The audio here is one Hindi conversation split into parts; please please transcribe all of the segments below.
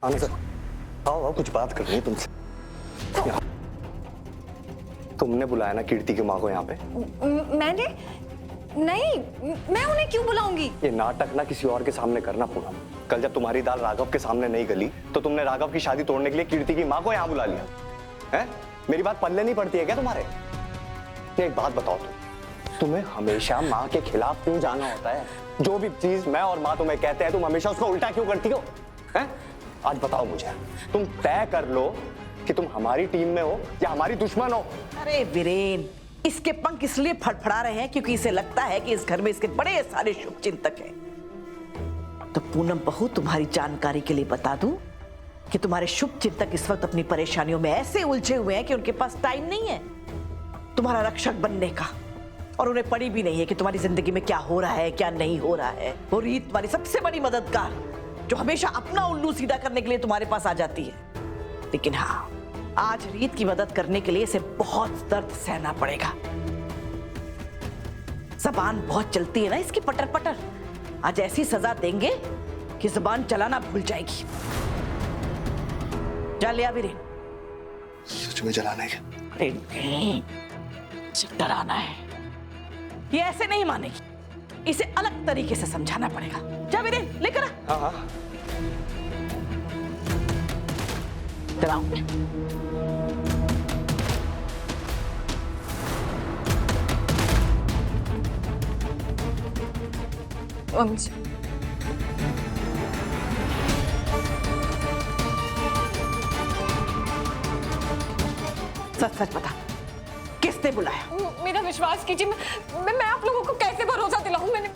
आने सर, आओ आओ, कुछ बात करनी है तुमसे। तुमने बुलाया ना कीर्ति की माँ को यहाँ पे? मैंने नहीं, मैं उन्हें क्यों बुलाऊंगी? ये नाटक ना किसी और के सामने करना पूनम। कल जब तुम्हारी दाल राघव के सामने नहीं गली तो तुमने राघव की शादी तोड़ने के लिए कीर्ति की माँ को यहाँ बुला लिया है? मेरी बात पल्ले नहीं पड़ती है क्या तुम्हारे? एक बात बताओ तुम्हें हमेशा माँ के खिलाफ क्यों जाना होता है? जो भी चीज मैं और माँ तुम्हें कहते हैं तुम हमेशा उसको उल्टा क्यों करती हो? हैं? आज बताओ मुझे, तुम तय कर लो कि तुम हमारी टीम में हो या हमारी दुश्मन हो। अरे वीरेन, इसके पंख इसलिए फड़फड़ा रहे हैं क्योंकि इसे लगता है कि इस घर में इसके बड़े सारे शुभ चिंतक हैं। तो पूनम बहू, तुम्हारी जानकारी के लिए बता दूं कि तुम्हारे शुभ चिंतक इस वक्त अपनी परेशानियों में ऐसे उलझे हुए हैं कि उनके पास टाइम नहीं है तुम्हारा रक्षक बनने का, और उन्हें पड़ी भी नहीं है कि तुम्हारी जिंदगी में क्या हो रहा है क्या नहीं हो रहा है। वो रीत तुम्हारी सबसे बड़ी मददगार, जो हमेशा अपना उल्लू सीधा करने के लिए तुम्हारे पास आ जाती है। लेकिन हाँ, आज रीत की मदद करने के लिए इसे बहुत दर्द सहना पड़ेगा। जबान बहुत चलती है ना इसकी, पटर पटर। आज ऐसी सजा देंगे कि जबान चलाना भूल जाएगी। जा लिया वीरेन? सच में जलाने के? अरे नहीं, इसे डराना है। ये ऐसे नहीं मानेगी, इसे अलग तरीके से समझाना पड़ेगा। जा वीरेन, लेकर आ। हाँ हाँ। डराओ। मम्मी जी, सच सच बता, किसने बुलाया? मेरा विश्वास कीजिए, मैं आप लोगों को कैसे भरोसा दिलाऊं? मैंने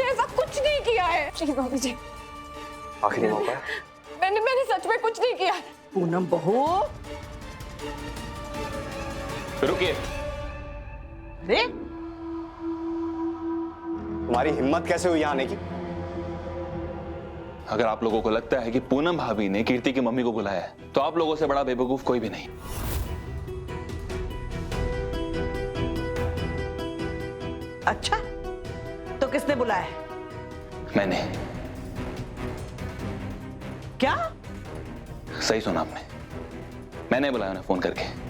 ऐसा कुछ नहीं किया है। प्लीज मम्मी जी, आखिरी मौका है। मैंने सच में कुछ नहीं किया है। पूनम बहू, रुकिए। अरे तुम्हारी हिम्मत कैसे हुई आने की? अगर आप लोगों को लगता है कि पूनम भाभी ने कीर्ति की मम्मी को बुलाया है तो आप लोगों से बड़ा बेवकूफ कोई भी नहीं। अच्छा, तो किसने बुलाया है? मैंने। क्या? सही सुना आपने, मैंने बुलाया उन्हें फोन करके।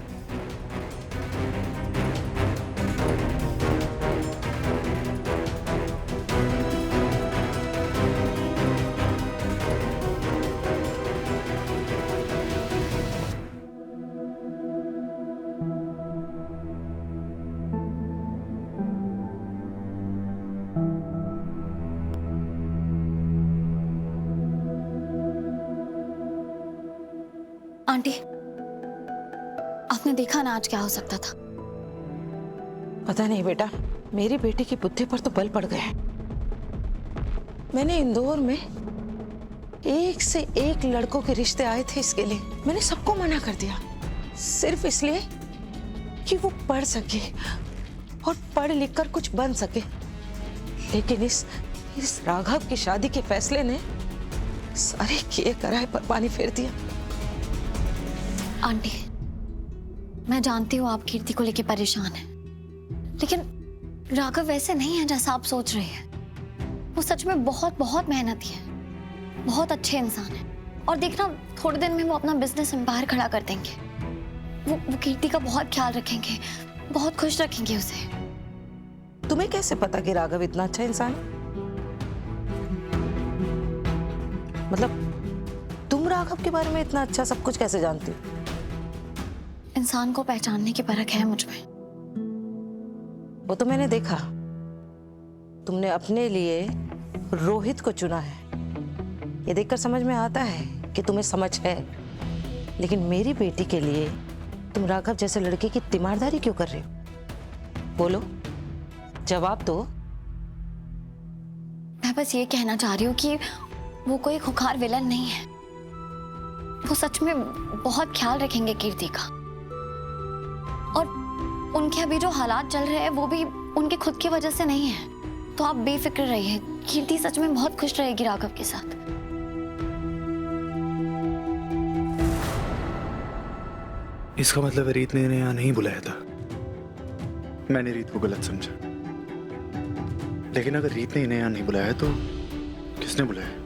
आंटी, आपने देखा ना आज क्या हो सकता था? पता नहीं बेटा, मेरी बेटी की बुद्धि पर तो बल पड़ गए। मैंने इंदौर में एक से एक लड़कों के रिश्ते आए थे, इसके लिए मैंने सबको मना कर दिया, सिर्फ इसलिए कि वो पढ़ सके और पढ़ लिख कर कुछ बन सके। लेकिन इस राघव की शादी के फैसले ने सारे किए कराए पर पानी फेर दिया। आंटी, मैं जानती हूँ आप कीर्ति को लेकर परेशान हैं, लेकिन राघव वैसे नहीं है जैसा आप सोच रहे हैं। वो सच में बहुत बहुत मेहनती है, बहुत अच्छे इंसान है, और देखना थोड़े दिन में वो अपना बिजनेस एम्पायर खड़ा कर देंगे। वो कीर्ति का बहुत ख्याल रखेंगे, बहुत खुश रखेंगे उसे। तुम्हें कैसे पता कि राघव इतना अच्छा इंसान है? मतलब तुम राघव के बारे में इतना अच्छा सब कुछ कैसे जानती हो? इंसान को पहचानने की परख है मुझ में। वो तो मैंने देखा, तुमने अपने लिए रोहित को चुना है। ये देखकर समझ में आता है कि तुम्हें समझ है, लेकिन मेरी बेटी के लिए तुम राघव जैसे लड़के की तीमारदारी क्यों कर रहे हो? बोलो, जवाब दो। मैं बस ये कहना चाह रही हूँ कि वो कोई खुखार विलन नहीं है। वो सच में बहुत ख्याल रखेंगे कीर्ति का, और उनके अभी जो हालात चल रहे हैं वो भी उनके खुद की वजह से नहीं है। तो आप बेफिक्र रहिए, कीर्ति सच में बहुत खुश रहेगी राघव के साथ। इसका मतलब रीत ने इन्हें यहाँ नहीं बुलाया था। मैंने रीत को गलत समझा, लेकिन अगर रीत ने इन्हें यहाँ नहीं बुलाया तो किसने बुलाया?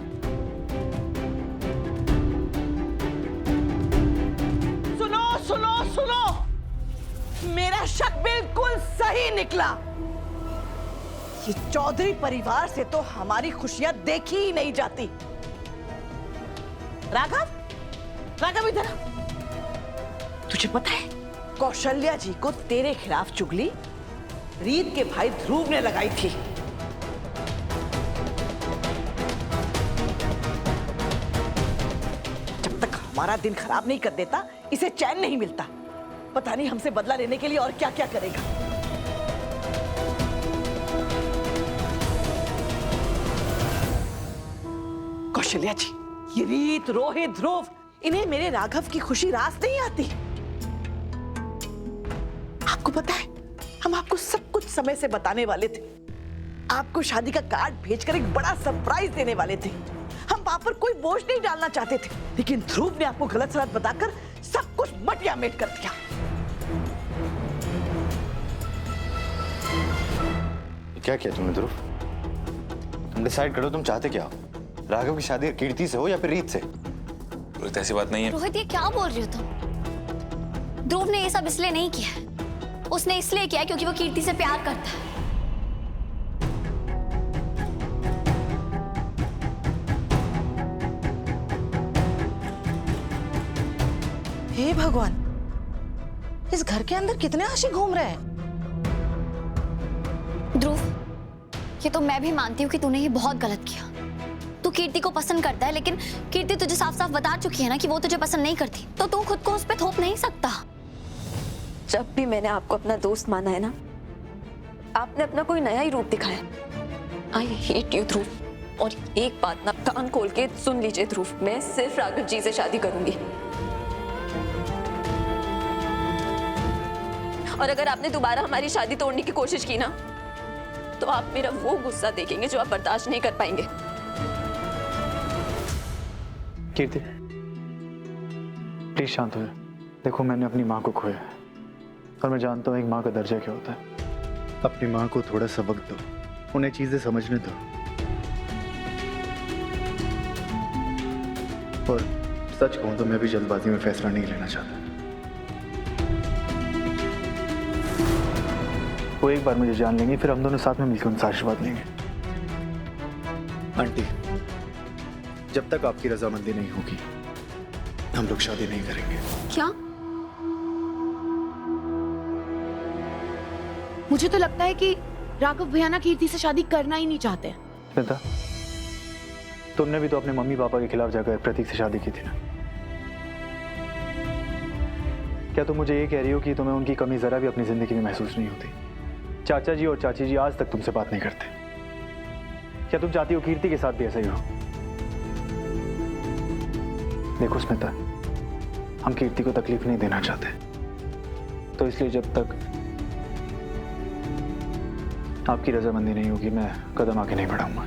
निकला। ये चौधरी परिवार से तो हमारी खुशियां देखी ही नहीं जाती। राघव, राघव इधर आ। तुझे पता है कौशल्या जी को तेरे खिलाफ चुगली रीत के भाई ध्रुव ने लगाई थी। जब तक हमारा दिन खराब नहीं कर देता इसे चैन नहीं मिलता। पता नहीं हमसे बदला लेने के लिए और क्या क्या करेगा। कौशल्या जी, ये रीत, रोहित, ध्रुव, इन्हें मेरे राघव की खुशी रास नहीं आती। आपको पता है हम आपको सब कुछ समय से बताने वाले थे। आपको शादी का कार्ड भेजकर एक बड़ा सरप्राइज देने वाले थे। हम आप पर कोई बोझ नहीं डालना चाहते थे, लेकिन ध्रुव ने आपको गलत सलत बताकर सब कुछ मटिया मेट कर दिया। क्या किया तुमने ध्रुव? तुम डिसाइड करो तुम चाहते क्या हो? राघव की शादी कीर्ति से हो या फिर रीत से? रोहित ऐसी बात नहीं है। रोहित, ये क्या बोल रहे हो तुम? ध्रुव ने ये सब इसलिए नहीं किया। उसने इसलिए किया क्योंकि वो कीर्ति से प्यार करता है। हे भगवान, इस घर के अंदर कितने आशिक घूम रहे हैं। ध्रुव, ये तो मैं भी मानती हूँ कि तूने ये बहुत गलत किया। तू कीर्ति को पसंद करता है, लेकिन कीर्ति तुझे साफ साफ बता चुकी है ना कि वो तुझे पसंद नहीं करती, तो तू खुद को उस पर थोप नहीं सकता। जब भी मैंने आपको अपना दोस्त माना है ना, आपने अपना कोई नया ही रूप दिखाया। आई हेट यू ध्रुव। और एक बात ना कान खोल के सुन लीजिए ध्रुव, मैं सिर्फ राघव जी से शादी करूंगी। और अगर आपने दोबारा हमारी शादी तोड़ने की कोशिश की ना, तो आप मेरा वो गुस्सा देखेंगे जो आप बर्दाश्त नहीं कर पाएंगे। कीर्ति, प्लीज शांत हो जाओ। देखो, मैंने अपनी माँ को खोया है और मैं जानता हूँ एक माँ का दर्जा क्या होता है। अपनी माँ को थोड़ा सा वक्त दो, उन्हें चीजें समझने दो। और सच कहूं तो मैं भी जल्दबाजी में फैसला नहीं लेना चाहता। वो एक बार मुझे जान लेंगे, फिर हम दोनों साथ में मिलकर उनसे आशीर्वाद लेंगे। आंटी, जब तक आपकी रजामंदी नहीं होगी हम लोग शादी नहीं करेंगे। क्या? मुझे तो लगता है कि राघव भैया ना कीर्ति से शादी करना ही नहीं चाहते। स्मिता, तुमने भी तो अपने मम्मी पापा के खिलाफ जाकर प्रतीक से शादी की थी ना? क्या तुम मुझे ये कह रही हो कि तुम्हें उनकी कमी जरा भी अपनी जिंदगी में महसूस नहीं होती? चाचा जी और चाची जी आज तक तुमसे बात नहीं करते। क्या तुम चाहती हो कीर्ति के साथ भी ऐसा ही हो? देखो स्मिता, हम कीर्ति को तकलीफ नहीं देना चाहते, तो इसलिए जब तक आपकी रजामंदी नहीं होगी मैं कदम आगे नहीं बढ़ाऊंगा।